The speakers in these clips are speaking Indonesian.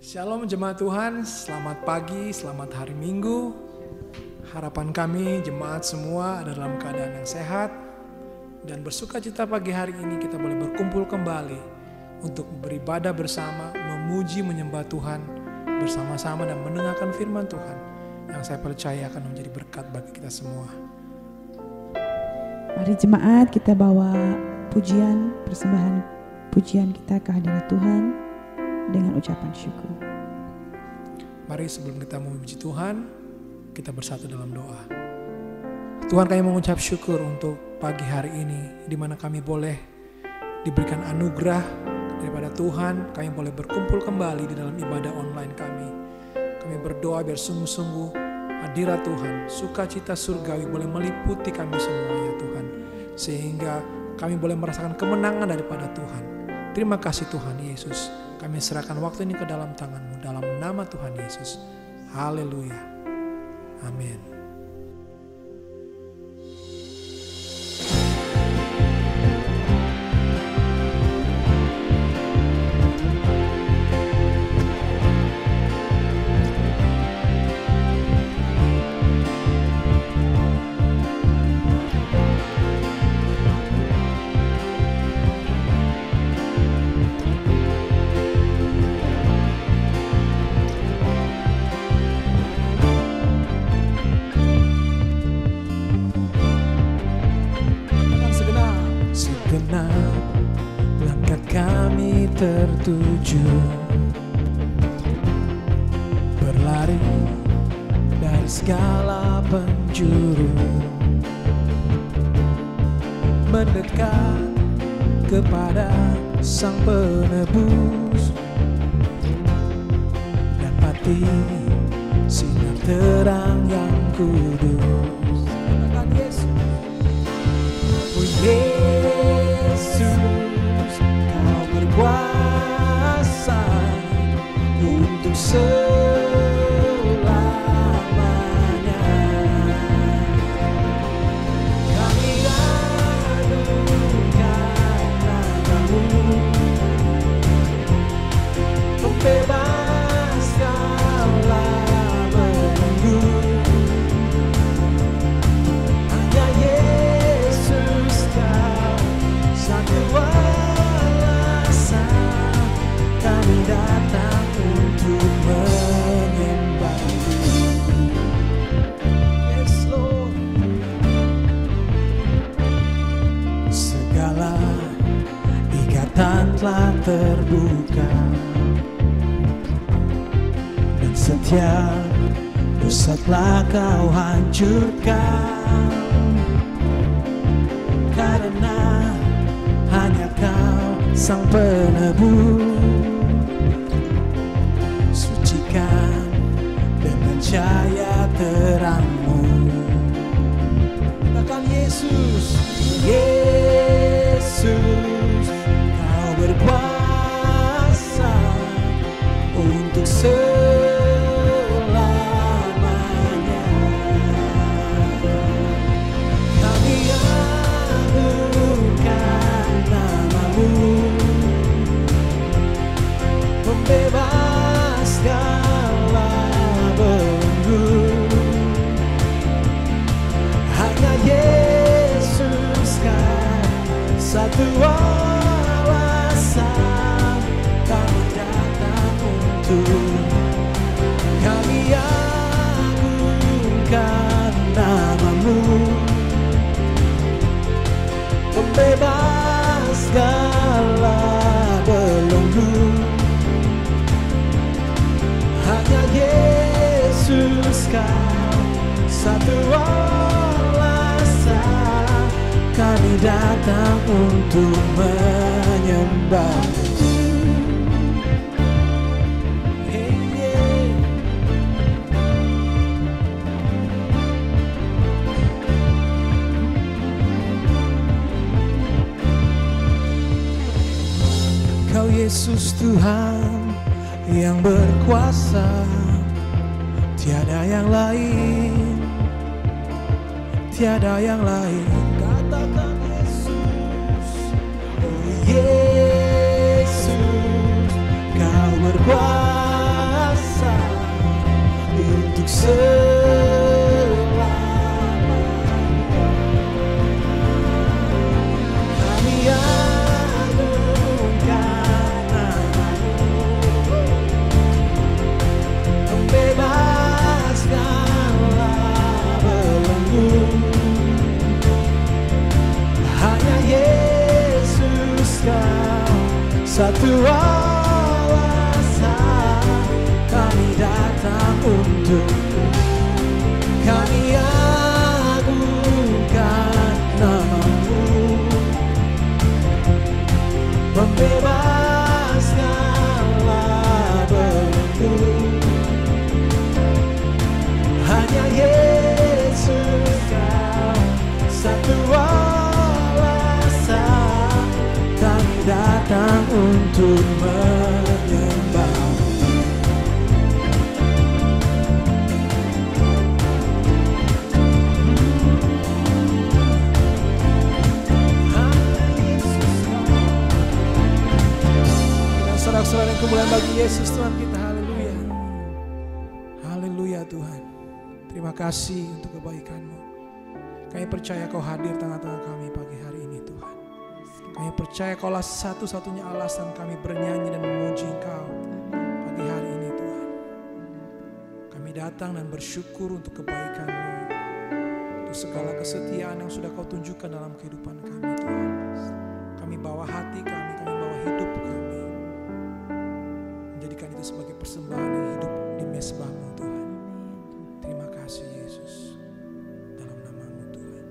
Shalom jemaat Tuhan, selamat pagi, selamat hari Minggu. Harapan kami jemaat semua ada dalam keadaan yang sehat dan bersuka cita pagi hari ini kita boleh berkumpul kembali untuk beribadah bersama, memuji, menyembah Tuhan bersama-sama dan mendengarkan firman Tuhan yang saya percaya akan menjadi berkat bagi kita semua. Mari jemaat kita bawa pujian, persembahan pujian kita ke hadirat Tuhan dengan ucapan syukur. Mari sebelum kita memuji Tuhan, kita bersatu dalam doa. Tuhan, kami mengucap syukur untuk pagi hari ini, di mana kami boleh diberikan anugerah daripada Tuhan, kami boleh berkumpul kembali di dalam ibadah online kami. Kami berdoa biar sungguh-sungguh hadirat Tuhan, sukacita surgawi boleh meliputi kami semua ya Tuhan. Sehingga kami boleh merasakan kemenangan daripada Tuhan. Terima kasih Tuhan Yesus. Kami serahkan waktu ini ke dalam tangan-Mu dalam nama Tuhan Yesus. Haleluya. Amin. Langkah kami tertuju, berlari dari segala penjuru, mendekat kepada Sang Penebus, dapati sinar terang yang kudus. Katakan Yesus. Oh Yesus, Kau berkuasa untuk selamanya. Kami anugerahkan namamu, membebaskanlah belenggu. Hanya Yesus Kau satu alasan kami datang untuk menyembah-Mu. Yes Lord. Segala ikatan telah terbuka dan setiap dosa telah Kau hancurkan, karena hanya Kau Sang Penebus. Sucikan dengan cahaya terang-Mu. Katakan Yesus. Yesus, Kau berkuasa untuk selamanya. Kami agungkan namamu, membebaskanlah belenggu. Hanya Yesus Kau satu alasan kami datang untuk. Kami agungkan namamu, membebaskanlah belenggu. Hanya Yesus Kau satu alasan kami datang untuk menyembah-Mu. Kau Yesus Tuhan yang berkuasa, tiada yang lain, tiada yang lain. Katakan Yesus. Oh Yesus, Kau berkuasa untuk selamanya. Kami agungkan nama-Mu, membebaskanlah belenggu. Hanya Yesus Kau satu alasan kami datang untuk, kami agungkan nama-Mu, membebaskanlah belenggu. Hanya Yesus Kau satu alasan kami datang untuk menyembah. Sorak-sorai dan kemuliaan bagi Yesus Tuhan kita. Haleluya. Haleluya Tuhan. Terima kasih untuk kebaikan-Mu. Kami percaya Kau hadir tengah-tengah kami pagi hari ini Tuhan. Kami percaya Kaulah satu-satunya alasan kami bernyanyi dan memuji Engkau pagi hari ini Tuhan. Kami datang dan bersyukur untuk kebaikan-Mu, untuk segala kesetiaan yang sudah Kau tunjukkan dalam kehidupan kami Tuhan. Kami bawa hati kami bawa hidup kami, menjadikan itu sebagai persembahan yang hidup di mezbah-Mu Tuhan. Terima kasih Yesus, dalam nama-Mu Tuhan.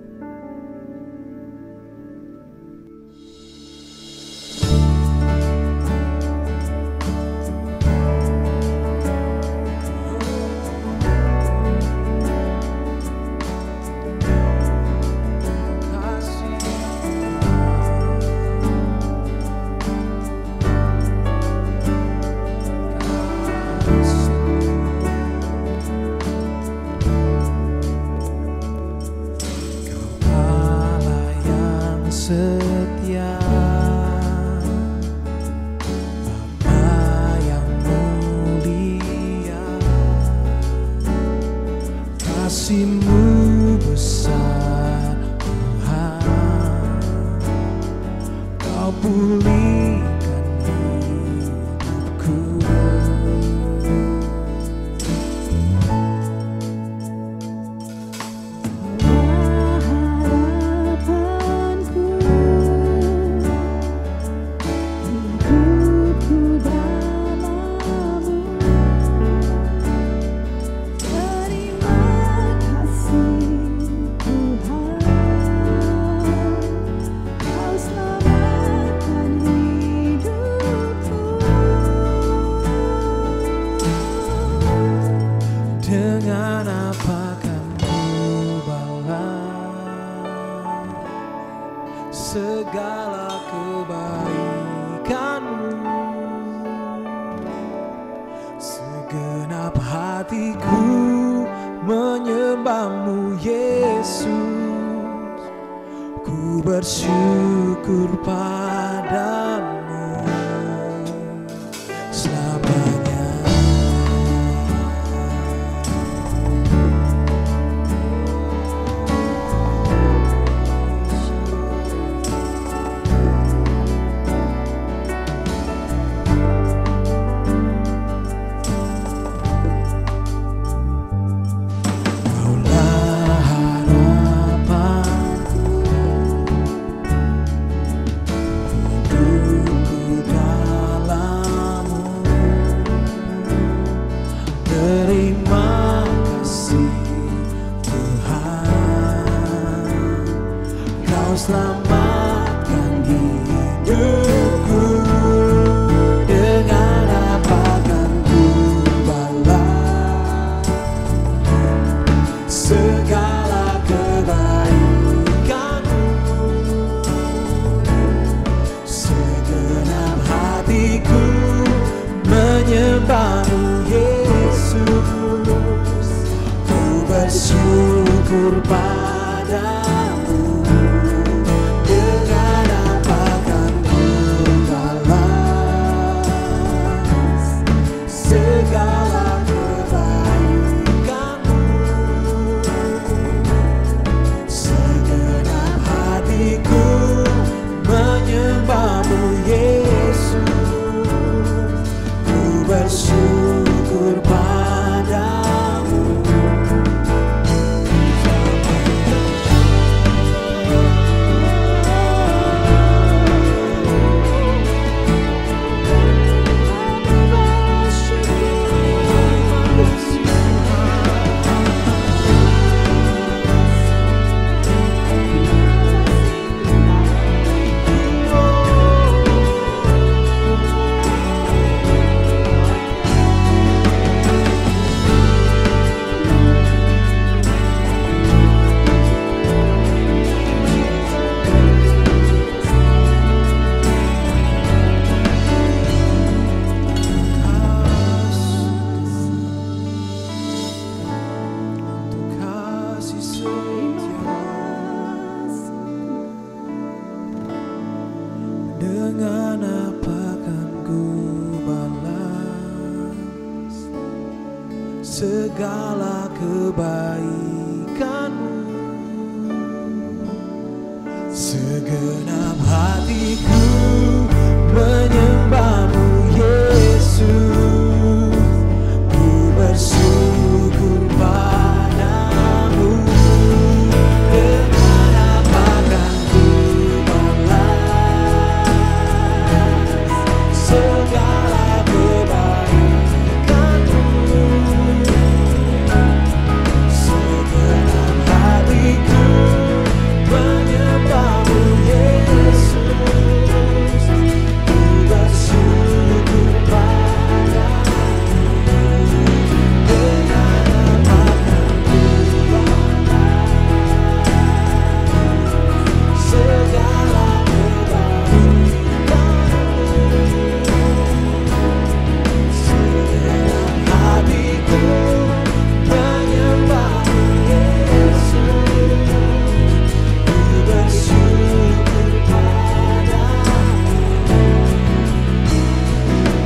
Setia, Bapa yang mulia, kasih-Mu besar Tuhan. Kau pulihkan hidupku, dengan apa kan Ku balas segala kebaikan-Mu. Segenap hatiku menyembah-Mu Yesus, ku bersyukur padamu selamanya. Selamatkan hidupku, dengan apa kan ku balas segala kebaikan-Mu. Segenap hatiku menyembah-Mu Yesus, ku bersyukur padamu. Segala kebaikan segala kebaikan-Mu. Segenap hatiku menyembah-Mu Yesus, ku bersyukur padamu. Dengan apa kan ku balas segala kebaikan-Mu. Segenap hatiku menyembah-Mu Yesus, ku bersyukur padamu. Dengan apa kan ku balas segala kebaikan-Mu. Segenap hatiku menyembah-Mu Yesus, ku bersyukur padamu.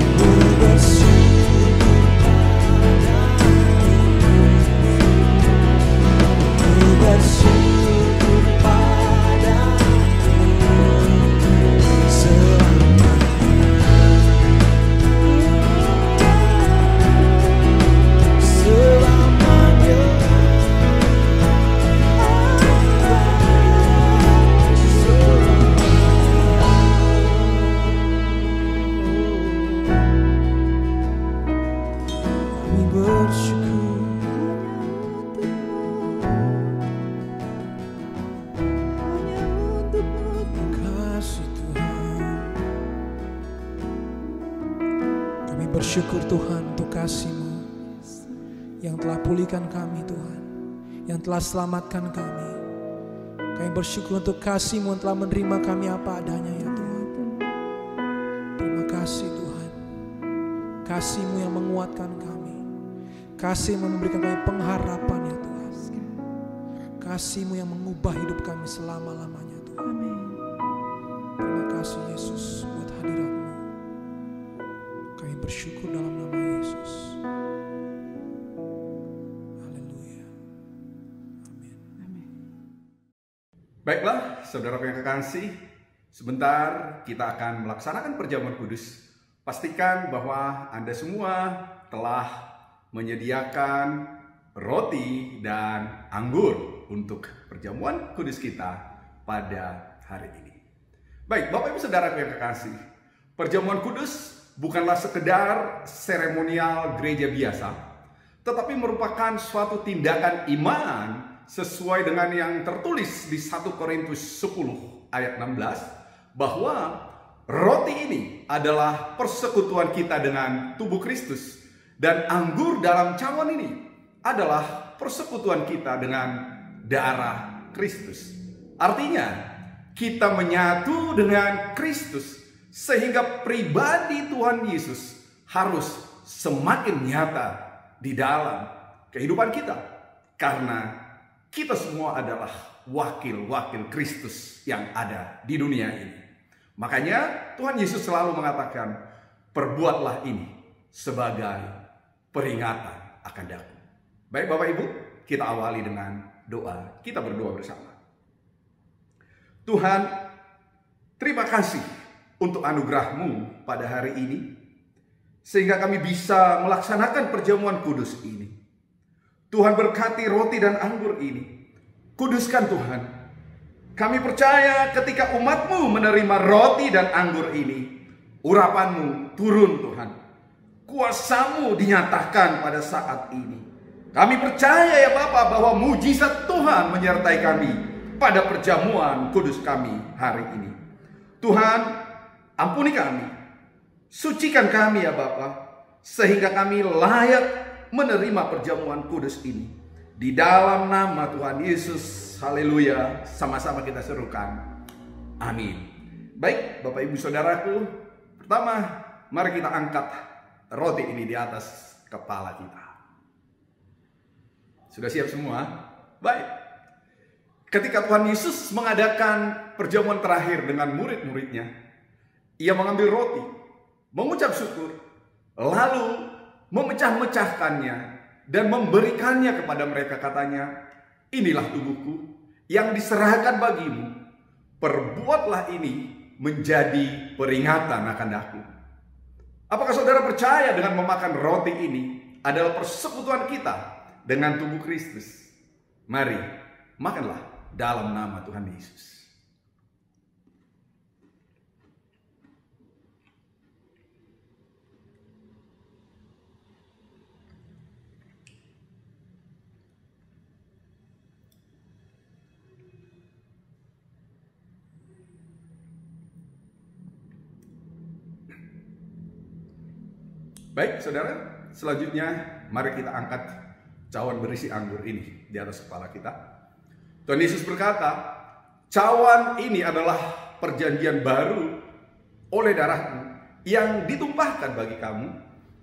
Ku bersyukur padamu. Ku bersyukur padamu selamanya. Kami bersyukur kasih Tuhan. Kami bersyukur Tuhan untuk kasih-Mu yang telah pulihkan kami Tuhan, yang telah selamatkan kami. Kami bersyukur untuk kasih-Mu yang telah menerima kami apa adanya ya Tuhan. Terima kasih Tuhan. Kasih-Mu yang menguatkan kami. Kasih-Mu yang memberikan kami pengharapan ya Tuhan. Kasih-Mu yang mengubah hidup kami selama-lamanya Tuhan. Amin. Terima kasih Yesus buat hadirat-Mu. Kami bersyukur dalam nama Yesus. Haleluya. Amin. Baiklah, saudara yang kekasih, sebentar kita akan melaksanakan perjamuan kudus. Pastikan bahwa Anda semua telah menyediakan roti dan anggur untuk perjamuan kudus kita pada hari ini. Baik, Bapak Ibu Saudara yang kekasih, perjamuan kudus bukanlah sekedar seremonial gereja biasa, tetapi merupakan suatu tindakan iman sesuai dengan yang tertulis di 1 Korintus 10 ayat 16, bahwa roti ini adalah persekutuan kita dengan tubuh Kristus, dan anggur dalam cawan ini adalah persekutuan kita dengan darah Kristus. Artinya, kita menyatu dengan Kristus sehingga pribadi Tuhan Yesus harus semakin nyata di dalam kehidupan kita, karena kita semua adalah wakil-wakil Kristus yang ada di dunia ini. Makanya Tuhan Yesus selalu mengatakan, perbuatlah ini sebagai peringatan akan aku. Baik Bapak Ibu, kita awali dengan doa. Kita berdoa bersama. Tuhan, terima kasih untuk anugerah-Mu pada hari ini, sehingga kami bisa melaksanakan perjamuan kudus ini. Tuhan berkati roti dan anggur ini. Kuduskan Tuhan. Kami percaya ketika umat-Mu menerima roti dan anggur ini, urapan-Mu turun Tuhan. Kuasa-Mu dinyatakan pada saat ini. Kami percaya ya Bapa bahwa mujizat Tuhan menyertai kami pada perjamuan kudus kami hari ini. Tuhan, ampuni kami. Sucikan kami ya Bapa, sehingga kami layak menerima perjamuan kudus ini. Di dalam nama Tuhan Yesus, haleluya, sama-sama kita serukan. Amin. Baik, Bapak Ibu Saudaraku, pertama mari kita angkat roti ini di atas kepala kita. Sudah siap semua? Baik. Ketika Tuhan Yesus mengadakan perjamuan terakhir dengan murid-muridnya, Ia mengambil roti, mengucap syukur, lalu memecah-mecahkannya, dan memberikannya kepada mereka, katanya, inilah tubuhku yang diserahkan bagimu, perbuatlah ini menjadi peringatan akan aku. Apakah saudara percaya dengan memakan roti ini adalah persekutuan kita dengan tubuh Kristus? Mari, makanlah dalam nama Tuhan Yesus. Baik, saudara, selanjutnya mari kita angkat cawan berisi anggur ini di atas kepala kita. Tuhan Yesus berkata, cawan ini adalah perjanjian baru oleh darahku yang ditumpahkan bagi kamu.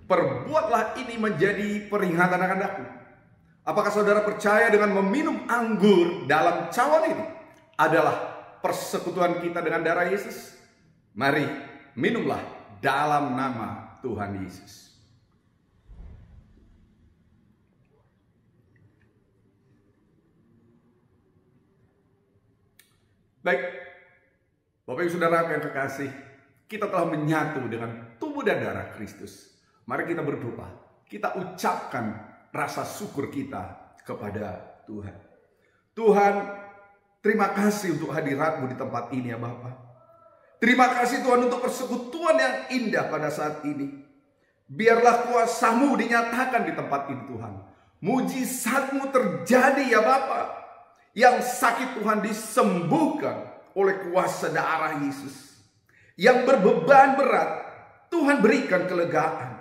Perbuatlah ini menjadi peringatan akan aku. Apakah saudara percaya dengan meminum anggur dalam cawan ini adalah persekutuan kita dengan darah Yesus? Mari, minumlah dalam nama Tuhan Yesus. Baik, Bapak Ibu Saudara yang kekasih, kita telah menyatu dengan tubuh dan darah Kristus. Mari kita berdoa, kita ucapkan rasa syukur kita kepada Tuhan. Tuhan, terima kasih untuk hadirat-Mu di tempat ini ya Bapak. Terima kasih Tuhan untuk persekutuan yang indah pada saat ini. Biarlah kuasa-Mu dinyatakan di tempat ini Tuhan. Mujizat-Mu terjadi ya Bapak. Yang sakit Tuhan disembuhkan oleh kuasa darah Yesus. Yang berbeban berat, Tuhan berikan kelegaan.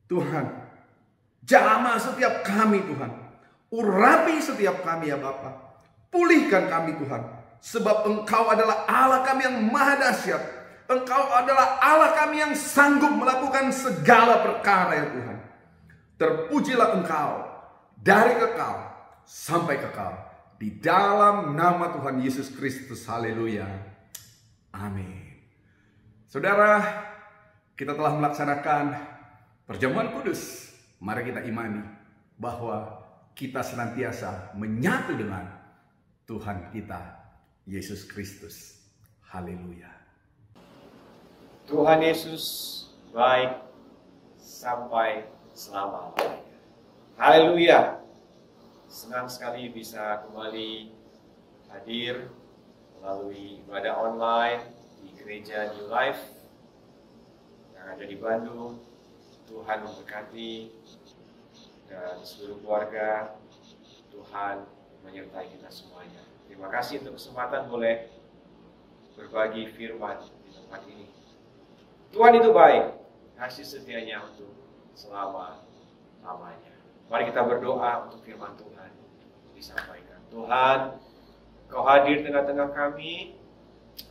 Tuhan, jamah setiap kami Tuhan. Urapi setiap kami ya Bapa. Pulihkan kami Tuhan. Sebab Engkau adalah Allah kami yang maha dahsyat. Engkau adalah Allah kami yang sanggup melakukan segala perkara ya Tuhan. Terpujilah Engkau dari kekal sampai kekal. Di dalam nama Tuhan Yesus Kristus. Haleluya. Amin. Saudara, kita telah melaksanakan perjamuan kudus. Mari kita imani bahwa kita senantiasa menyatu dengan Tuhan kita, Yesus Kristus. Haleluya. Tuhan Yesus baik sampai selamanya. Haleluya. Senang sekali bisa kembali hadir melalui ibadah online di Gereja New Life yang ada di Bandung. Tuhan memberkati dan seluruh keluarga. Tuhan menyertai kita semuanya. Terima kasih untuk kesempatan boleh berbagi firman di tempat ini. Tuhan itu baik, kasih setianya untuk selama-lamanya. Mari kita berdoa untuk firman Tuhan disampaikan. Tuhan, Engkau hadir tengah-tengah kami.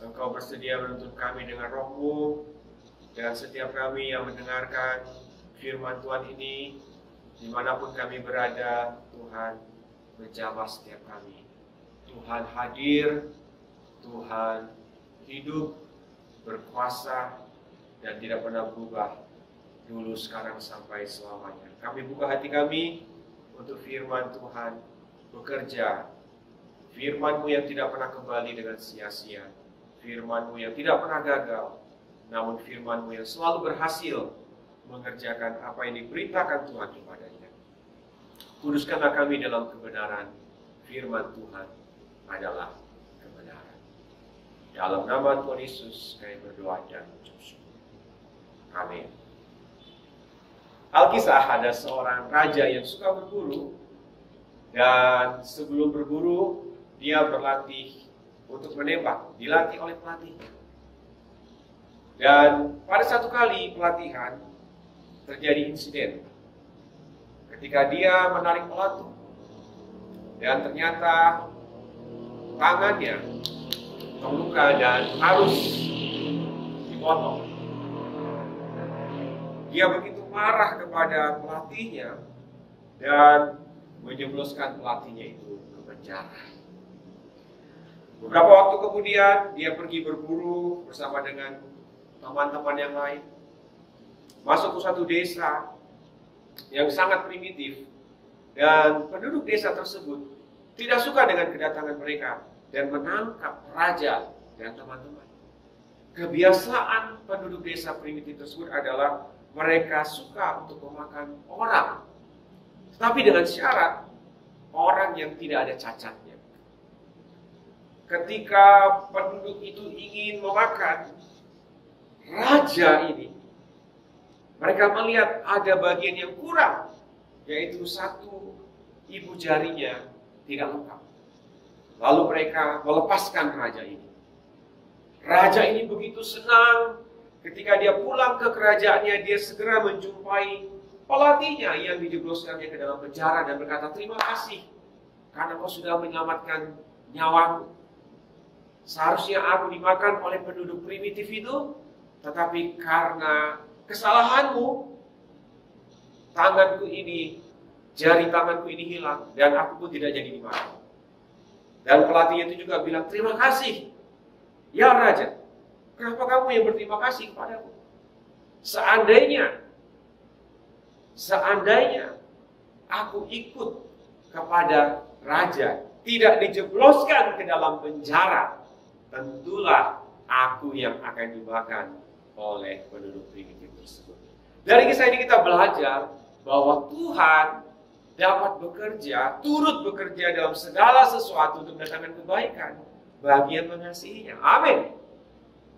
Engkau bersedia menuntun kami dengan Roh-Mu. Dan setiap kami yang mendengarkan firman Tuhan ini, dimanapun kami berada, Tuhan menjamah setiap kami. Tuhan hadir, Tuhan hidup, berkuasa, dan tidak pernah berubah. Dulu, sekarang, sampai selamanya. Kami buka hati kami untuk firman Tuhan bekerja. Firman-Mu yang tidak pernah kembali dengan sia-sia. Firman-Mu yang tidak pernah gagal. Namun firman-Mu yang selalu berhasil mengerjakan apa yang diperintahkan Tuhan kepadanya. Kuduskanlah kami dalam kebenaran. Firman Tuhan adalah kebenaran. Dalam nama Tuhan Yesus kami berdoa dan mengucap syukur. Amin. Alkisah, ada seorang raja yang suka berburu, dan sebelum berburu dia berlatih untuk menembak, dilatih oleh pelatihnya. Dan pada satu kali pelatihan terjadi insiden ketika dia menarik pelatu, dan ternyata tangannya terluka dan harus dipotong. Dia begitu marah kepada pelatihnya dan menjebloskan pelatihnya itu ke penjara. Beberapa waktu kemudian dia pergi berburu bersama dengan teman-teman yang lain, masuk ke suatu desa, yang sangat primitif, dan penduduk desa tersebut tidak suka dengan kedatangan mereka dan menangkap raja dan teman-teman. Kebiasaan penduduk desa primitif tersebut adalah mereka suka untuk memakan orang, tetapi dengan syarat orang yang tidak ada cacatnya. Ketika penduduk itu ingin memakan raja ini, mereka melihat ada bagian yang kurang, yaitu satu ibu jarinya tidak lengkap. Lalu mereka melepaskan raja ini. Raja ini begitu senang ketika dia pulang ke kerajaannya, dia segera menjumpai pelatihnya yang dijebloskannya ke dalam penjara dan berkata, "Terima kasih karena kau sudah menyelamatkan nyawaku. Seharusnya aku dimakan oleh penduduk primitif itu, tetapi karena kesalahanmu, tanganku ini, jari tanganku ini hilang, dan aku pun tidak jadi dimakan." Dan pelatihnya itu juga bilang, "Terima kasih, ya Raja. Kenapa kamu yang berterima kasih kepadaku? Seandainya aku ikut kepada Raja, tidak dijebloskan ke dalam penjara, tentulah aku yang akan dimakan oleh penduduk primitif tersebut." Dari kisah ini kita belajar bahwa Tuhan dapat bekerja, turut bekerja dalam segala sesuatu untuk mendatangkan kebaikan bagi yang mengasihinya. Amin.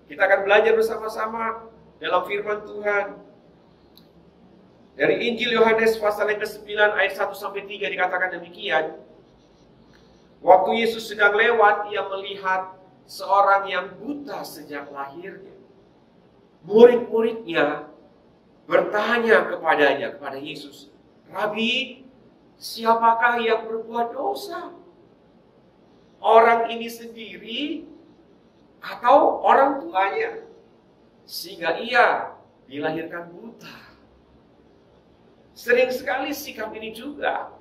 Kita akan belajar bersama-sama dalam firman Tuhan. Dari Injil Yohanes pasal yang ke-9 ayat 1-3 dikatakan demikian. Waktu Yesus sedang lewat, ia melihat seorang yang buta sejak lahirnya. Murid-muridnya bertanya kepada Yesus, "Rabi, siapakah yang berbuat dosa? Orang ini sendiri atau orang tuanya, sehingga ia dilahirkan buta?" Sering sekali sikap ini juga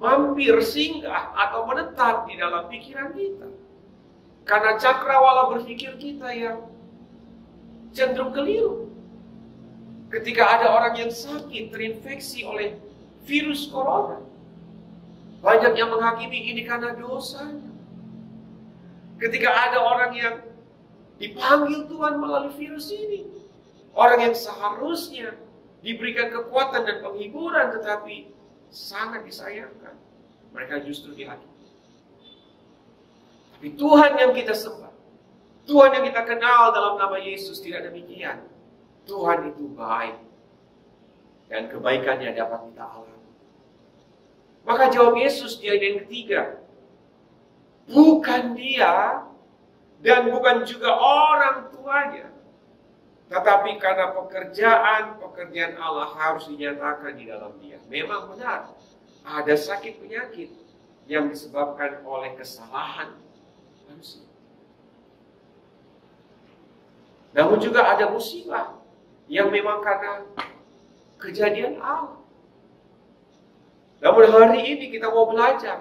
mampir, singgah, atau menetap di dalam pikiran kita. Karena cakrawala berpikir kita yang cenderung keliru. Ketika ada orang yang sakit, terinfeksi oleh virus corona, banyak yang menghakimi ini karena dosanya. Ketika ada orang yang dipanggil Tuhan melalui virus ini, orang yang seharusnya diberikan kekuatan dan penghiburan, tetapi sangat disayangkan, mereka justru dihakimi. Tapi Tuhan yang kita sembah, Tuhan yang kita kenal dalam nama Yesus tidak demikian. Tuhan itu baik, dan kebaikannya dapat kita alami. Maka jawab Yesus di ayat yang ketiga, bukan dia dan bukan juga orang tuanya, tetapi karena pekerjaan Allah harus dinyatakan di dalam dia. Memang benar, ada sakit penyakit yang disebabkan oleh kesalahan manusia. Namun juga ada musibah yang memang karena kejadian Allah. Namun hari ini kita mau belajar,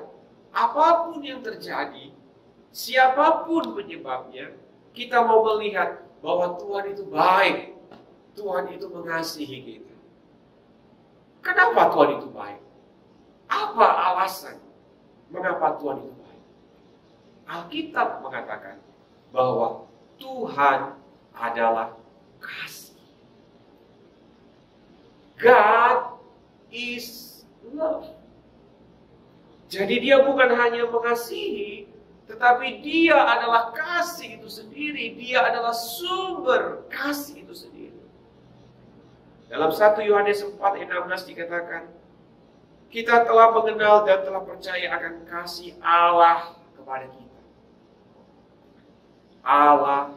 apapun yang terjadi, siapapun penyebabnya, kita mau melihat bahwa Tuhan itu baik, Tuhan itu mengasihi kita. Kenapa Tuhan itu baik? Apa alasan mengapa Tuhan itu baik? Alkitab mengatakan bahwa Tuhan adalah kasih. God is love. Jadi dia bukan hanya mengasihi, tetapi dia adalah kasih itu sendiri. Dia adalah sumber kasih itu sendiri. Dalam 1 Yohanes 4 ayat 16 dikatakan, kita telah mengenal dan telah percaya akan kasih Allah kepada kita. Allah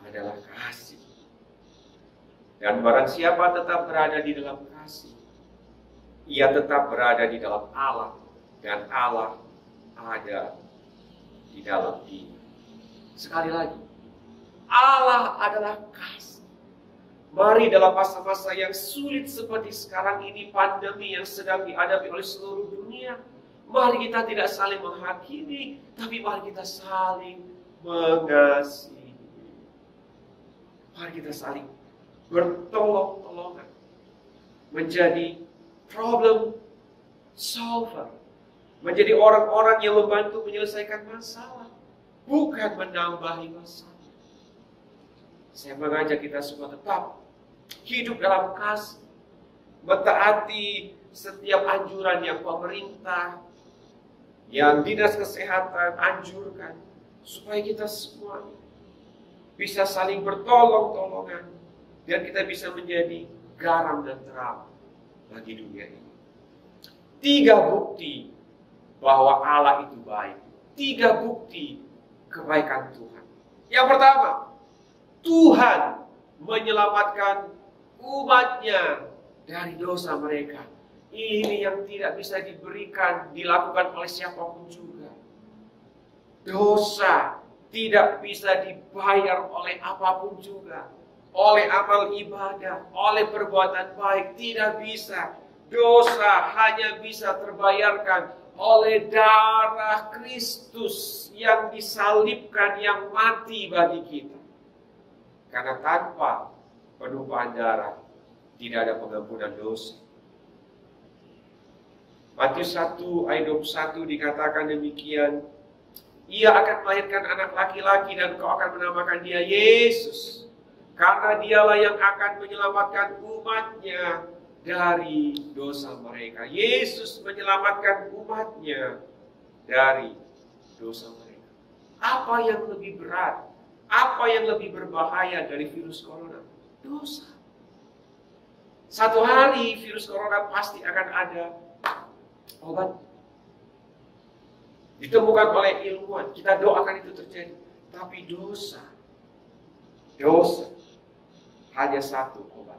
adalah kasih. Dan barang siapa tetap berada di dalam kasih, ia tetap berada di dalam Allah, dan Allah ada di dalam dia. Sekali lagi, Allah adalah kasih. Mari dalam masa-masa yang sulit seperti sekarang ini, pandemi yang sedang dihadapi oleh seluruh dunia, mari kita tidak saling menghakimi, tapi mari kita saling mengasihi. Mari kita saling bertolong-tolongan. menjadi problem solver, menjadi orang-orang yang membantu menyelesaikan masalah, bukan menambahi masalah. Saya mengajak kita semua tetap hidup dalam kasih, mentaati setiap anjuran yang pemerintah, yang dinas kesehatan anjurkan, supaya kita semua bisa saling bertolong-tolongan, dan kita bisa menjadi garam dan terang bagi dunia ini. 3 bukti bahwa Allah itu baik. 3 bukti kebaikan Tuhan. Yang pertama, Tuhan menyelamatkan umatnya dari dosa mereka. Ini yang tidak bisa dilakukan oleh siapapun juga. Dosa tidak bisa dibayar oleh apapun juga. Oleh amal ibadah, oleh perbuatan baik, tidak bisa. Dosa hanya bisa terbayarkan oleh darah Kristus yang disalibkan, yang mati bagi kita. Karena tanpa penumpahan darah tidak ada pengampunan dosa. Matius 1 ayat 21 dikatakan demikian, ia akan melahirkan anak laki-laki dan kau akan menamakan dia Yesus, karena dialah yang akan menyelamatkan umatnya dari dosa mereka. Yesus menyelamatkan umatnya dari dosa mereka. Apa yang lebih berat? Apa yang lebih berbahaya dari virus corona? Dosa. Satu hari virus corona pasti akan ada obat. Ditemukan oleh ilmuwan. Kita doakan itu terjadi. Tapi dosa hanya satu obat.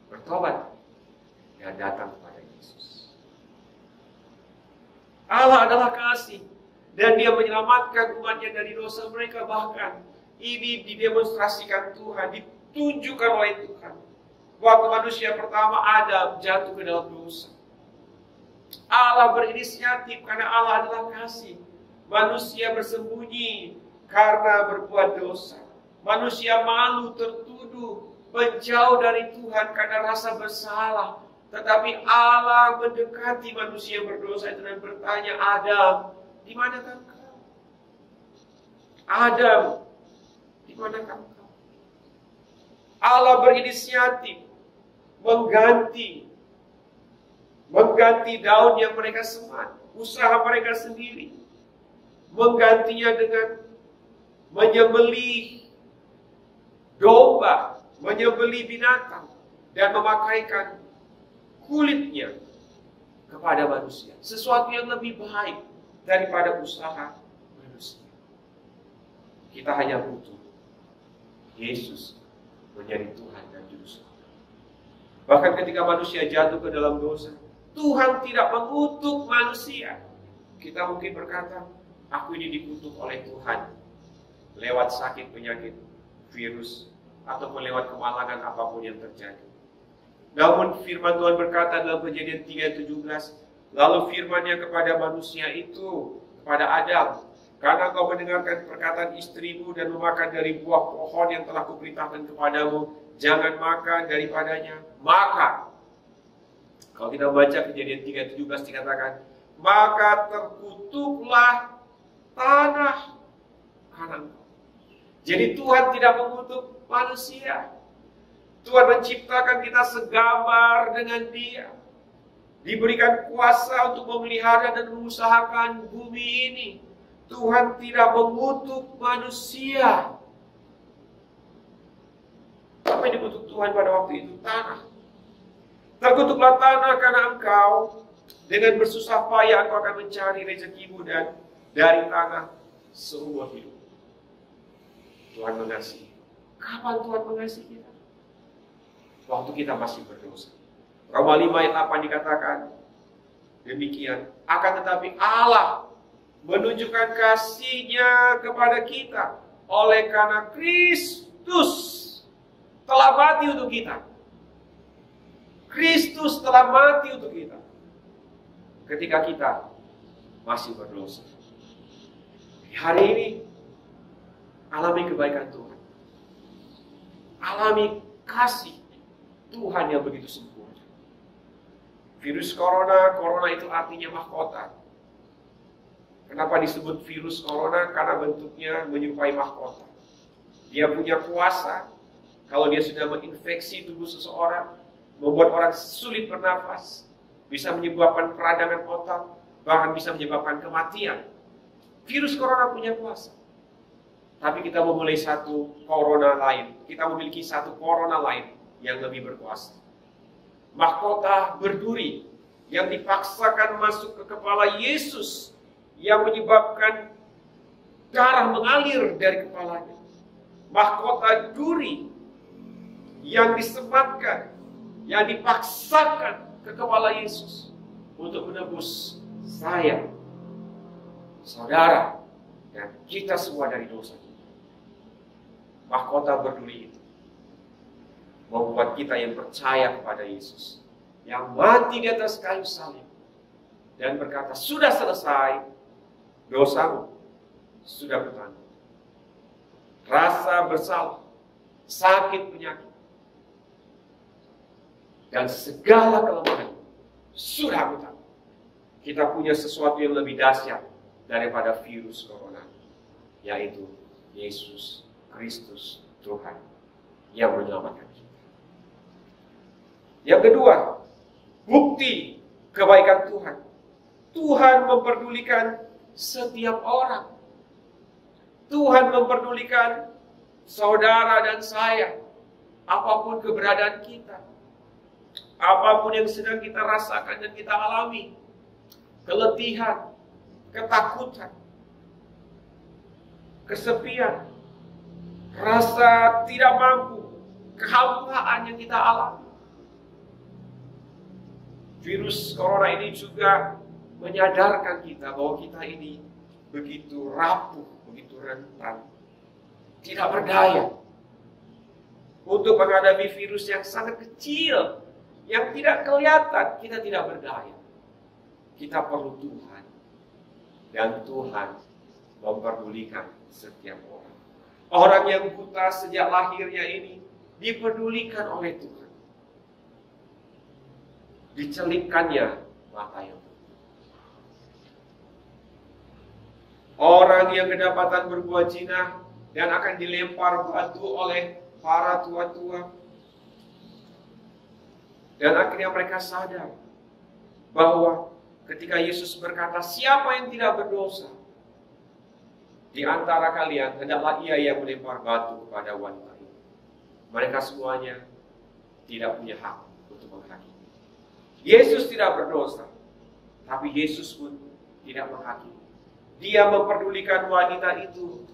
Bertobat dan datang kepada Yesus. Allah adalah kasih dan Dia menyelamatkan umatnya dari dosa mereka. Bahkan ini didemonstrasikan Tuhan, ditunjukkan oleh Tuhan. Waktu manusia pertama Adam jatuh ke dalam dosa, Allah berinisiatif karena Allah adalah kasih. Manusia bersembunyi karena berbuat dosa. Manusia malu, tertuduh, menjauh dari Tuhan karena rasa bersalah. Tetapi Allah mendekati manusia berdosa itu dan bertanya, Adam, di manakah kau? Adam, di manakah kau? Allah berinisiatif mengganti daun yang mereka semat, usaha mereka sendiri, menggantinya dengan menyembelih domba, menyembelih binatang, dan memakaikan kulitnya kepada manusia. Sesuatu yang lebih baik daripada usaha manusia. Kita hanya butuh Yesus menjadi Tuhan dan Juru Selamat. Bahkan ketika manusia jatuh ke dalam dosa, Tuhan tidak mengutuk manusia. Kita mungkin berkata, aku ini dikutuk oleh Tuhan lewat sakit, penyakit, virus, ataupun lewat kemalangan apapun yang terjadi. Namun firman Tuhan berkata dalam Kejadian 3:17, lalu firman-Nya kepada manusia itu, kepada Adam, karena kau mendengarkan perkataan istrimu dan memakan dari buah pohon yang telah kuperintahkan kepadamu, jangan makan daripadanya. Maka, kalau kita baca Kejadian 3:17 dikatakan, maka terkutuklah tanah kanan. Jadi Tuhan tidak mengutuk manusia. Tuhan menciptakan kita segambar dengan Dia. Diberikan kuasa untuk memelihara dan mengusahakan bumi ini. Tuhan tidak mengutuk manusia. Apa yang dikutuk Tuhan pada waktu itu? Tanah. Terkutuklah tanah karena engkau dengan bersusah payah engkau akan mencari rezekimu dan dari tanah seumur hidup. Tuhan mengasihi. Kapan Tuhan mengasihi kita? Waktu kita masih berdosa. Roma 5 ayat 8 dikatakan demikian. Akan tetapi Allah menunjukkan kasih-Nya kepada kita oleh karena Kristus telah mati untuk kita. Kristus telah mati untuk kita ketika kita masih berdosa. Hari ini alami kebaikan Tuhan, alami kasih, Tuhan yang begitu sempurna. Virus corona itu artinya mahkota. Kenapa disebut virus corona? Karena bentuknya menyerupai mahkota. Dia punya kuasa, kalau dia sudah menginfeksi tubuh seseorang, membuat orang sulit bernafas, bisa menyebabkan peradangan otak, bahkan bisa menyebabkan kematian. Virus corona punya kuasa. Tapi kita memulai satu corona lain. Kita memiliki satu corona lain yang lebih berkuasa. Mahkota berduri yang dipaksakan masuk ke kepala Yesus, yang menyebabkan darah mengalir dari kepalanya. Mahkota duri yang disematkan, yang dipaksakan ke kepala Yesus untuk menebus saya, saudara, dan kita semua dari dosa. Mahkota berduri itu membuat kita yang percaya kepada Yesus, yang mati di atas kayu salib dan berkata, sudah selesai, dosamu sudah bertanggung. Rasa bersalah, sakit penyakit, dan segala kelemahan sudah bertanggung. Kita punya sesuatu yang lebih dahsyat daripada virus corona, yaitu Yesus Kristus Tuhan yang menyelamatkan kita. Yang kedua, bukti kebaikan Tuhan. Tuhan memperdulikan setiap orang. Tuhan memperdulikan saudara dan saya, apapun keberadaan kita, apapun yang sedang kita rasakan dan kita alami, keletihan, ketakutan, kesepian, rasa tidak mampu, kehampaan yang kita alami. Virus corona ini juga menyadarkan kita bahwa kita ini begitu rapuh, begitu rentan, tidak berdaya untuk menghadapi virus yang sangat kecil, yang tidak kelihatan. Kita tidak berdaya. Kita perlu Tuhan, dan Tuhan memperdulikan setiap orang. Orang yang buta sejak lahirnya ini dipedulikan oleh Tuhan. Dicelipkannya mata yang putih. Orang yang kedapatan berbuat zina dan akan dilempar batu oleh para tua-tua. Dan akhirnya mereka sadar bahwa ketika Yesus berkata, siapa yang tidak berdosa di antara kalian, hendaklah ia yang melempar batu kepada wanita itu. Mereka semuanya tidak punya hak untuk menghakimi. Yesus tidak berdosa, tapi Yesus pun tidak menghakimi. Dia memperdulikan wanita itu.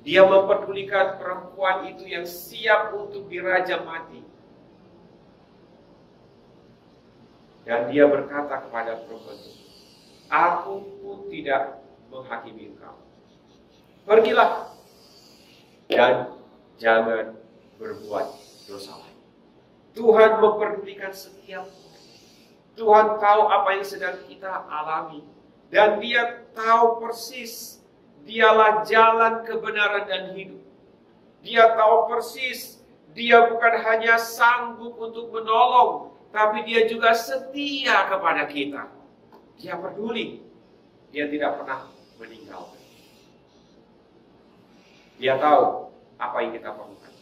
Dia memperdulikan perempuan itu yang siap untuk dirajam mati. Dan dia berkata kepada perempuan itu, aku pun tidak menghakimi engkau. Pergilah dan jangan berbuat dosa lain. Tuhan memperdulikan setiap orang. Tuhan tahu apa yang sedang kita alami. Dan dia tahu persis, dialah jalan kebenaran dan hidup. Dia tahu persis, dia bukan hanya sanggup untuk menolong, tapi dia juga setia kepada kita. Dia peduli, dia tidak pernah meninggalkan. Dia tahu apa yang kita perlukan.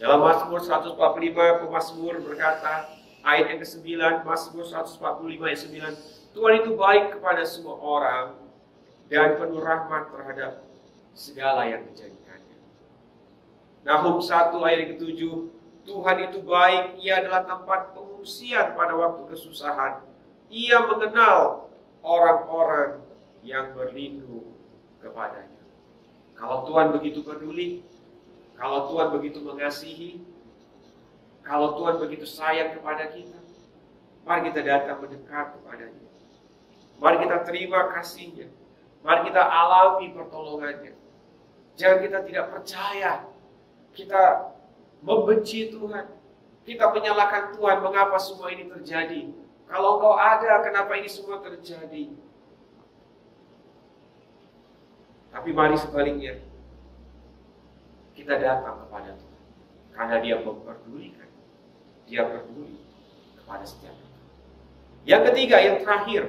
Dalam Mazmur 145, pemazmur berkata, ayat yang ke-9, Mazmur 145 ayat 9, Tuhan itu baik kepada semua orang dan penuh rahmat terhadap segala yang dijadikannya. Nahum 1 ayat ke-7, Tuhan itu baik, ia adalah tempat pengungsian pada waktu kesusahan. Ia mengenal orang-orang yang berlindung kepadanya. Kalau Tuhan begitu peduli, kalau Tuhan begitu mengasihi, kalau Tuhan begitu sayang kepada kita, mari kita datang mendekat kepadanya. Mari kita terima kasih-Nya. Mari kita alami pertolongannya. Jangan kita tidak percaya. Kita membenci Tuhan. Kita menyalahkan Tuhan, mengapa semua ini terjadi. Kalau Engkau ada, kenapa ini semua terjadi? Tapi mari sebaliknya, kita datang kepada Tuhan. Karena Dia memperdulikan Dia peduli kepada setiap kita. Yang ketiga, yang terakhir,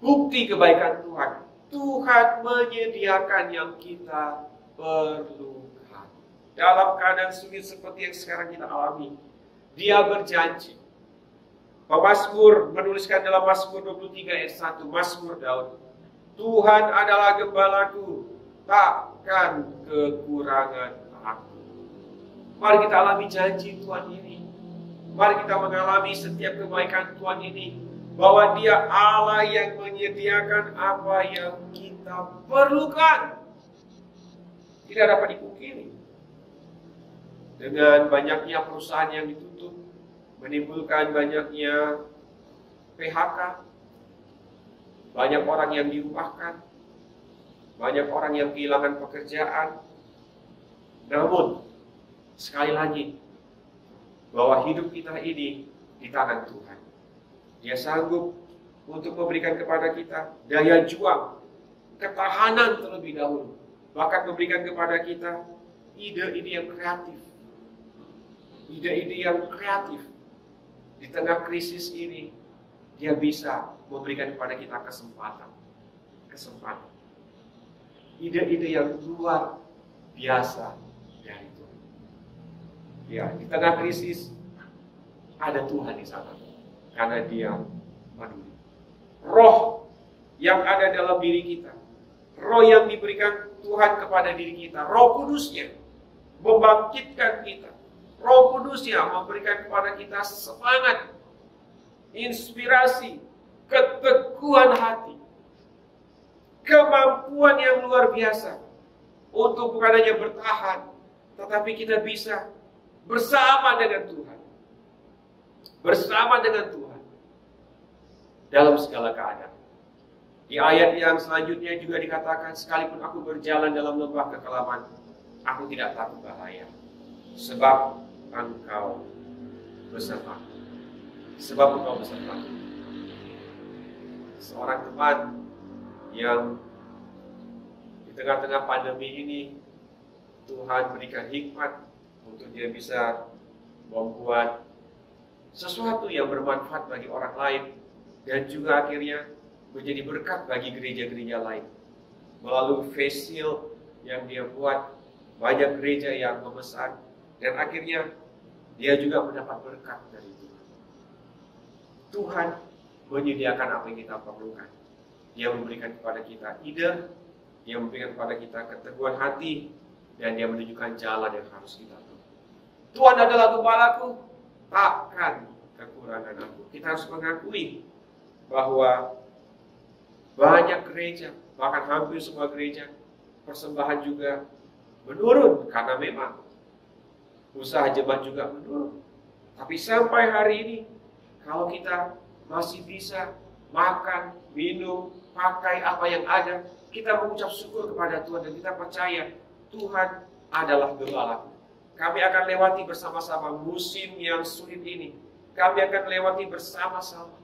bukti kebaikan Tuhan. Tuhan menyediakan yang kita perlukan. Dalam keadaan sulit seperti yang sekarang kita alami, Dia berjanji. Pemazmur menuliskan dalam Mazmur 23 ayat 1, Mazmur Daud, Tuhan adalah gembalaku, takkan kekurangan aku. Mari kita alami janji Tuhan ini. Mari kita mengalami setiap kebaikan Tuhan ini, bahwa Dia Allah yang menyediakan apa yang kita perlukan. Tidak dapat dipungkiri. Dengan banyaknya perusahaan yang ditutup, menimbulkan banyaknya PHK, banyak orang yang dirumahkan, banyak orang yang kehilangan pekerjaan. Namun, sekali lagi, bahwa hidup kita ini di tangan Tuhan. Dia sanggup untuk memberikan kepada kita daya juang, ketahanan terlebih dahulu, bahkan memberikan kepada kita ide-ide yang kreatif. Ide-ide yang kreatif. Di tengah krisis ini, Dia bisa memberikan kepada kita kesempatan. Ide-ide yang luar biasa dari Tuhan. Ya, di tengah krisis, ada Tuhan di sana. Karena Dia peduli. Roh yang ada dalam diri kita, roh yang diberikan Tuhan kepada diri kita, Roh Kudusnya membangkitkan kita. Roh Kudusnya memberikan kepada kita semangat, inspirasi, keteguhan hati, kemampuan yang luar biasa untuk bukan hanya bertahan, tetapi kita bisa bersama dengan Tuhan. Bersama dengan Tuhan dalam segala keadaan. Di ayat yang selanjutnya juga dikatakan, sekalipun aku berjalan dalam lembah kekelaman, aku tidak takut bahaya, sebab Engkau besertaku. Sebab Engkau besertaku. Seorang teman yang di tengah-tengah pandemi ini, Tuhan berikan hikmat untuk dia bisa membuat sesuatu yang bermanfaat bagi orang lain, dan juga akhirnya menjadi berkat bagi gereja-gereja lain. Melalui face shield yang dia buat, banyak gereja yang memesan, dan akhirnya dia juga mendapat berkat dari Tuhan. Tuhan menyediakan apa yang kita perlukan. Dia memberikan kepada kita ide, Dia memberikan kepada kita keteguhan hati, dan Dia menunjukkan jalan yang harus kita tempuh. Tuhan adalah gembalaku, takkan kekurangan aku. Kita harus mengakui bahwa banyak gereja, bahkan hampir semua gereja, persembahan juga menurun karena memang usaha jemaat juga menurun. Tapi sampai hari ini, kalau kita masih bisa makan, minum, pakai apa yang ada, kita mengucap syukur kepada Tuhan, dan kita percaya Tuhan adalah gembalaku. Kami akan lewati bersama-sama musim yang sulit ini. Kami akan lewati bersama-sama,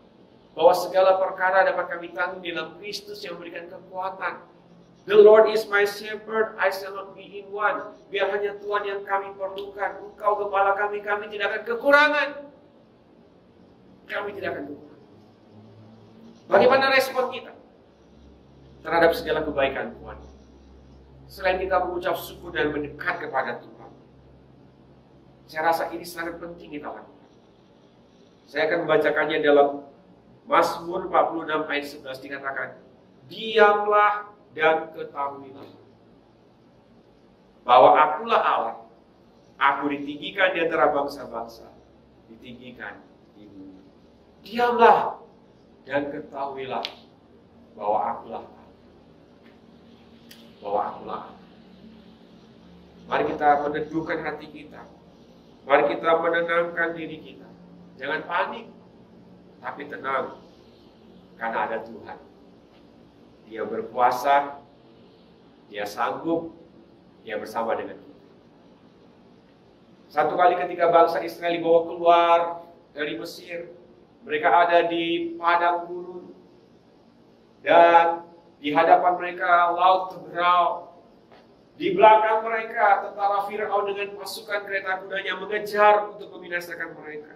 bahwa segala perkara dapat kami tanggung dalam Kristus yang memberikan kekuatan. The Lord is my shepherd, I shall not be in want. Biar hanya Tuhan yang kami perlukan. Engkau gembala kami, kami tidak akan kekurangan. Kami tidak akan kekurangan. Bagaimana respon kita terhadap segala kebaikan Tuhan? Selain kita mengucap syukur dan mendekat kepada Tuhan, saya rasa ini sangat penting kita lakukan. Saya akan membacakannya dalam Mazmur 46 ayat 11, dikatakan, diamlah dan ketahuilah bahwa akulah Allah, aku ditinggikan di antara bangsa-bangsa, ditinggikan di bumi. Diamlah dan ketahuilah bahwa akulah Allah, bahwa akulah Allah. Mari kita meneduhkan hati kita, mari kita menenangkan diri kita. Jangan panik, tapi tenang, karena ada Tuhan. Dia berkuasa, Dia sanggup, Dia bersama dengan kita. Satu kali ketika bangsa Israel dibawa keluar dari Mesir, mereka ada di padang gurun, dan di hadapan mereka laut teberau, Di belakang mereka, tentara Firaun dengan pasukan kereta kudanya mengejar untuk membinasakan mereka.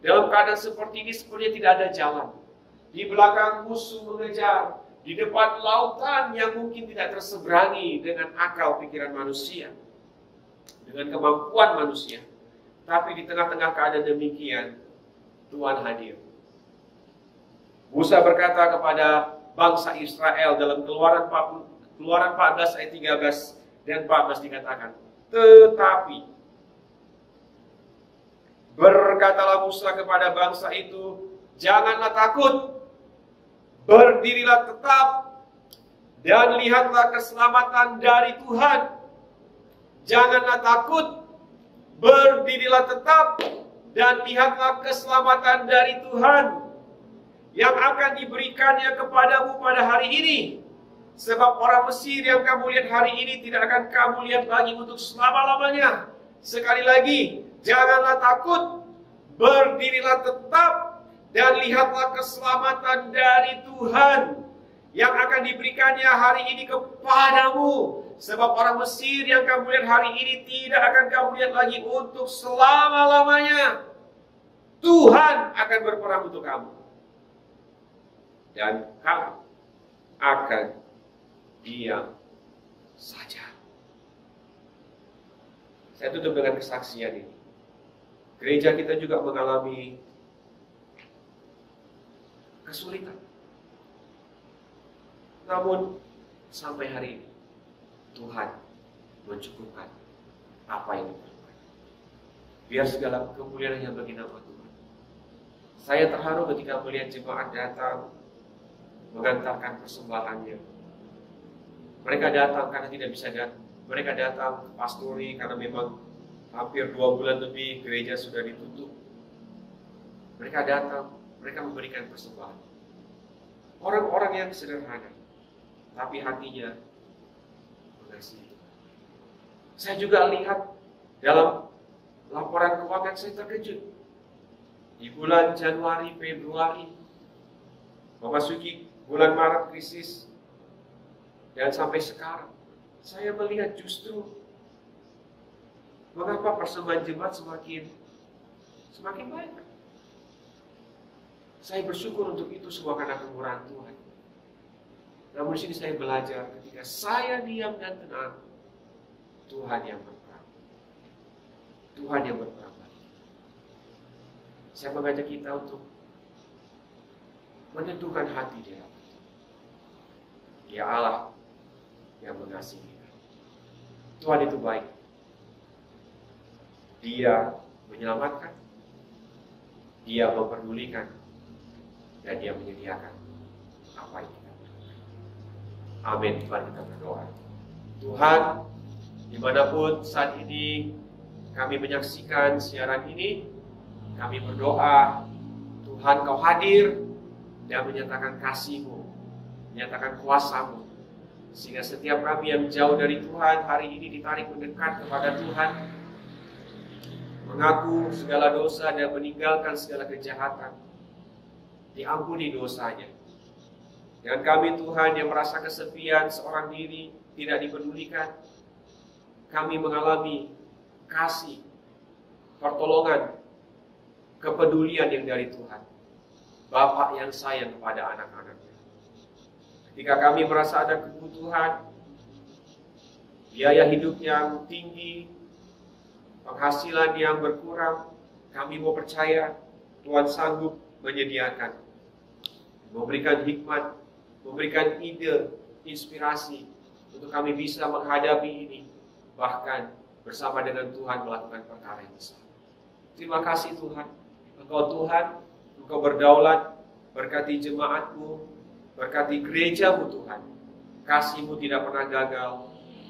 Dalam keadaan seperti ini, sepertinya tidak ada jalan. Di belakang musuh mengejar, di depan lautan yang mungkin tidak terseberangi dengan akal pikiran manusia, dengan kemampuan manusia. Tapi di tengah-tengah keadaan demikian, Tuhan hadir. Musa berkata kepada bangsa Israel dalam Keluaran 14 ayat 13 dan 14 dikatakan, tetapi berkatalah Musa kepada bangsa itu, janganlah takut, berdirilah tetap, dan lihatlah keselamatan dari Tuhan. Janganlah takut, berdirilah tetap, dan lihatlah keselamatan dari Tuhan yang akan diberikannya kepadamu pada hari ini. Sebab orang Mesir yang kamu lihat hari ini tidak akan kamu lihat lagi untuk selama-lamanya. Sekali lagi, janganlah takut, berdirilah tetap, dan lihatlah keselamatan dari Tuhan yang akan diberikannya hari ini kepadamu. Sebab orang Mesir yang kamu lihat hari ini tidak akan kamu lihat lagi untuk selama-lamanya. Tuhan akan berperang untuk kamu. Dan kamu akan diam saja. Saya tutup dengan kesaksian ini. Gereja kita juga mengalami kesulitan. Namun sampai hari ini Tuhan mencukupkan apa yang diperlukan. Biar segala kemuliaan hanya bagi nama Tuhan. Saya terharu ketika melihat jemaat datang mengantarkan persembahannya. Mereka datang karena tidak bisa datang. Mereka datang ke pastori karena memang hampir 2 bulan lebih gereja sudah ditutup. Mereka datang, mereka memberikan persembahan. Orang-orang yang sederhana, tapi hatinya mengasihi. Saya juga lihat dalam laporan keuangan, saya terkejut. Di bulan Januari, Februari, memasuki bulan Maret krisis, dan sampai sekarang, saya melihat justru mengapa persembahan jemaat semakin baik. Saya bersyukur untuk itu semua karena kemurahan Tuhan. Namun di sini saya belajar ketika saya diam dan tenang, Tuhan yang berperang. Tuhan yang berperang. Saya mengajak kita untuk menentukan hati di dalam itu. Dia Allah yang mengasihi kita. Tuhan itu baik. Dia menyelamatkan, Dia memperdulikan, dan Dia menyediakan apa yang kita butuhkan. Amin. Mari kita berdoa. Tuhan, dimanapun saat ini kami menyaksikan siaran ini, kami berdoa, Tuhan Kau hadir dan menyatakan kasih-Mu, menyatakan kuasa-Mu, sehingga setiap kami yang jauh dari Tuhan hari ini ditarik mendekat kepada Tuhan, mengaku segala dosa dan meninggalkan segala kejahatan, diampuni dosanya. Dan kami Tuhan yang merasa kesepian seorang diri, tidak dipedulikan, kami mengalami kasih, pertolongan, kepedulian yang dari Tuhan, Bapa yang sayang kepada anak-anaknya. Ketika kami merasa ada kebutuhan, biaya hidup yang tinggi, penghasilan yang berkurang, kami mau percaya Tuhan sanggup menyediakan, memberikan hikmat, memberikan ide, inspirasi untuk kami bisa menghadapi ini, bahkan bersama dengan Tuhan melakukan perkara yang besar. Terima kasih Tuhan, Engkau Tuhan, Engkau berdaulat, berkati jemaat-Mu, berkati gereja-Mu Tuhan. Kasih-Mu tidak pernah gagal,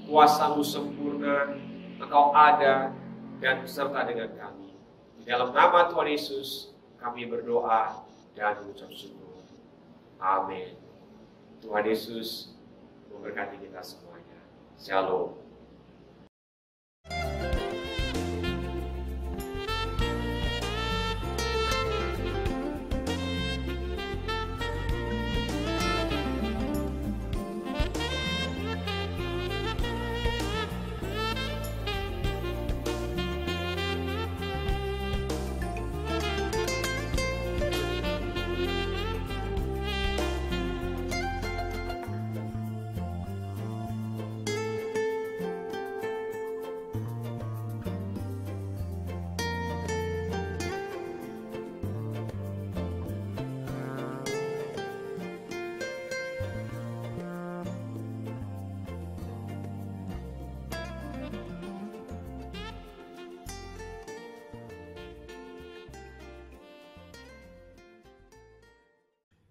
kuasa-Mu sempurna, Engkau ada dan beserta dengan kami. Di dalam nama Tuhan Yesus, kami berdoa dan mengucap syukur. Amin. Tuhan Yesus memberkati kita semuanya. Shalom.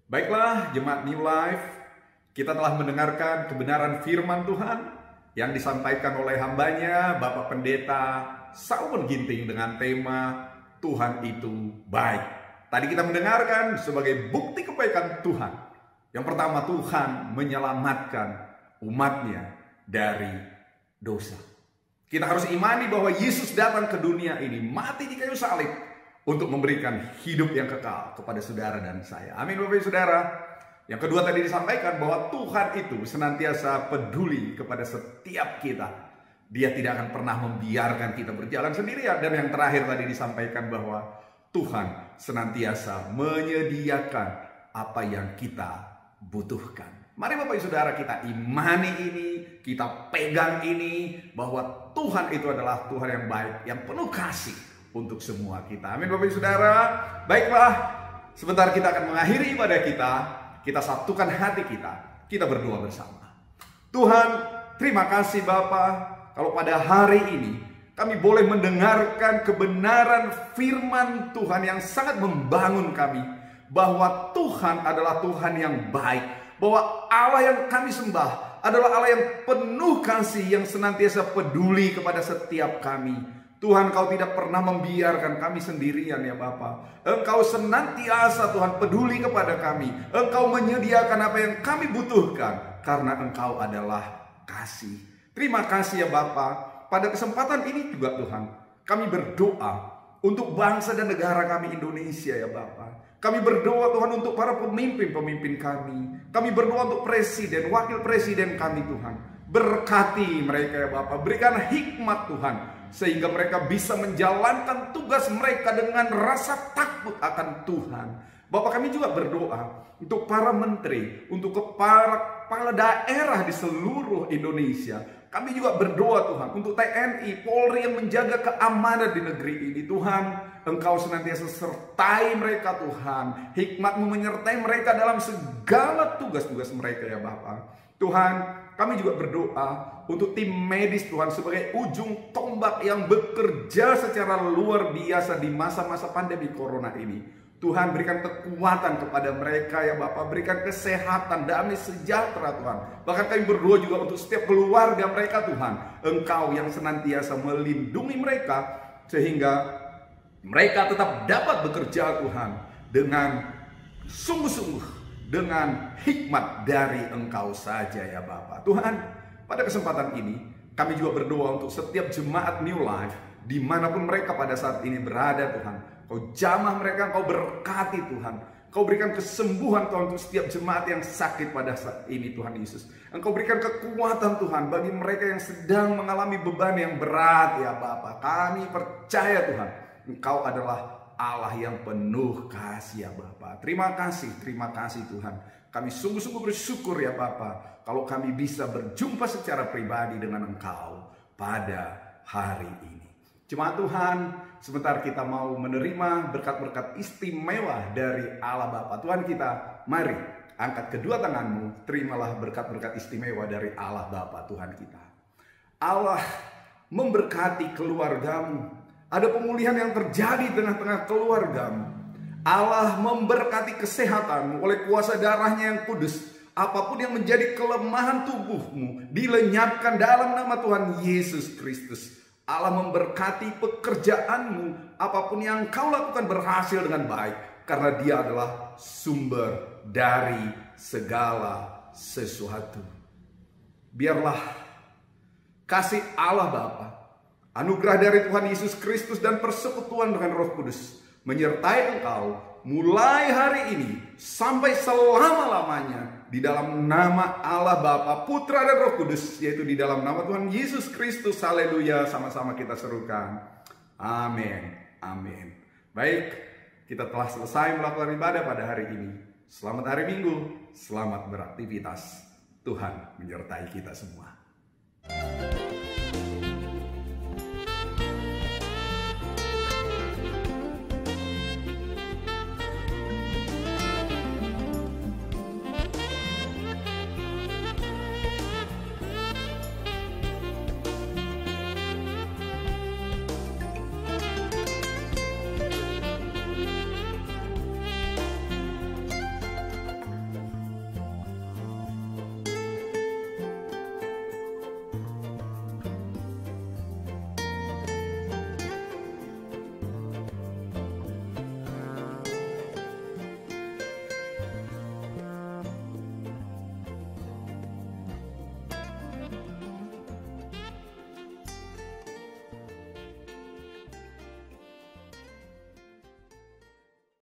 Baiklah, jemaat New Life, kita telah mendengarkan kebenaran firman Tuhan yang disampaikan oleh hambanya, Bapak Pendeta Salmon Ginting dengan tema Tuhan itu baik. Tadi kita mendengarkan sebagai bukti kebaikan Tuhan. Yang pertama, Tuhan menyelamatkan umatnya dari dosa. Kita harus imani bahwa Yesus datang ke dunia ini, mati di kayu salib untuk memberikan hidup yang kekal kepada saudara dan saya. Amin Bapak Ibu Saudara. Yang kedua tadi disampaikan bahwa Tuhan itu senantiasa peduli kepada setiap kita. Dia tidak akan pernah membiarkan kita berjalan sendirian. Dan yang terakhir tadi disampaikan bahwa Tuhan senantiasa menyediakan apa yang kita butuhkan. Mari Bapak Ibu Saudara, kita imani ini, kita pegang ini, bahwa Tuhan itu adalah Tuhan yang baik, yang penuh kasih untuk semua kita. Amin Bapak Ibu Saudara. Baiklah, sebentar kita akan mengakhiri ibadah kita. Kita satukan hati kita berdoa bersama. Tuhan, terima kasih Bapa, kalau pada hari ini kami boleh mendengarkan kebenaran firman Tuhan yang sangat membangun kami, bahwa Tuhan adalah Tuhan yang baik, bahwa Allah yang kami sembah adalah Allah yang penuh kasih, yang senantiasa peduli kepada setiap kami. Tuhan, Kau tidak pernah membiarkan kami sendirian ya Bapa. Engkau senantiasa Tuhan peduli kepada kami. Engkau menyediakan apa yang kami butuhkan, karena Engkau adalah kasih. Terima kasih ya Bapa. Pada kesempatan ini juga Tuhan, kami berdoa untuk bangsa dan negara kami Indonesia ya Bapa. Kami berdoa Tuhan untuk para pemimpin-pemimpin kami. Kami berdoa untuk presiden, wakil presiden kami Tuhan. Berkati mereka ya Bapa. Berikan hikmat Tuhan, sehingga mereka bisa menjalankan tugas mereka dengan rasa takut akan Tuhan. Bapak, kami juga berdoa untuk para menteri, untuk kepala daerah di seluruh Indonesia. Kami juga berdoa Tuhan untuk TNI, Polri yang menjaga keamanan di negeri ini. Tuhan, Engkau senantiasa sertai mereka Tuhan. Hikmat-Mu menyertai mereka dalam segala tugas-tugas mereka ya Bapak. Tuhan, kami juga berdoa untuk tim medis Tuhan sebagai ujung tombak yang bekerja secara luar biasa di masa-masa pandemi corona ini. Tuhan, berikan kekuatan kepada mereka ya Bapak. Berikan kesehatan, damai sejahtera Tuhan. Bahkan kami berdoa juga untuk setiap keluarga mereka Tuhan. Engkau yang senantiasa melindungi mereka, sehingga mereka tetap dapat bekerja Tuhan dengan sungguh-sungguh, dengan hikmat dari Engkau saja ya Bapa. Tuhan, pada kesempatan ini kami juga berdoa untuk setiap jemaat New Life dimanapun mereka pada saat ini berada Tuhan. Kau jamah mereka, Kau berkati Tuhan. Kau berikan kesembuhan Tuhan untuk setiap jemaat yang sakit pada saat ini Tuhan Yesus. Engkau berikan kekuatan Tuhan bagi mereka yang sedang mengalami beban yang berat ya Bapa. Kami percaya Tuhan, Engkau adalah Allah yang penuh kasih ya Bapa. Terima kasih Tuhan. Kami sungguh-sungguh bersyukur ya Bapa, kalau kami bisa berjumpa secara pribadi dengan Engkau pada hari ini. Jemaat Tuhan, sebentar kita mau menerima berkat-berkat istimewa dari Allah Bapa. Tuhan kita, mari angkat kedua tanganmu, terimalah berkat-berkat istimewa dari Allah Bapa Tuhan kita. Allah memberkati keluargamu. Ada pemulihan yang terjadi di tengah-tengah keluargamu. Allah memberkati kesehatanmu oleh kuasa darahnya yang kudus. Apapun yang menjadi kelemahan tubuhmu dilenyapkan dalam nama Tuhan Yesus Kristus. Allah memberkati pekerjaanmu. Apapun yang kau lakukan berhasil dengan baik, karena Dia adalah sumber dari segala sesuatu. Biarlah kasih Allah Bapa, anugerah dari Tuhan Yesus Kristus, dan persekutuan dengan Roh Kudus menyertai engkau mulai hari ini sampai selama-lamanya, di dalam nama Allah Bapa, Putra dan Roh Kudus, yaitu di dalam nama Tuhan Yesus Kristus. Haleluya. Sama-sama kita serukan. Amin. Amin. Baik, kita telah selesai melakukan ibadah pada hari ini. Selamat hari Minggu. Selamat beraktivitas. Tuhan menyertai kita semua.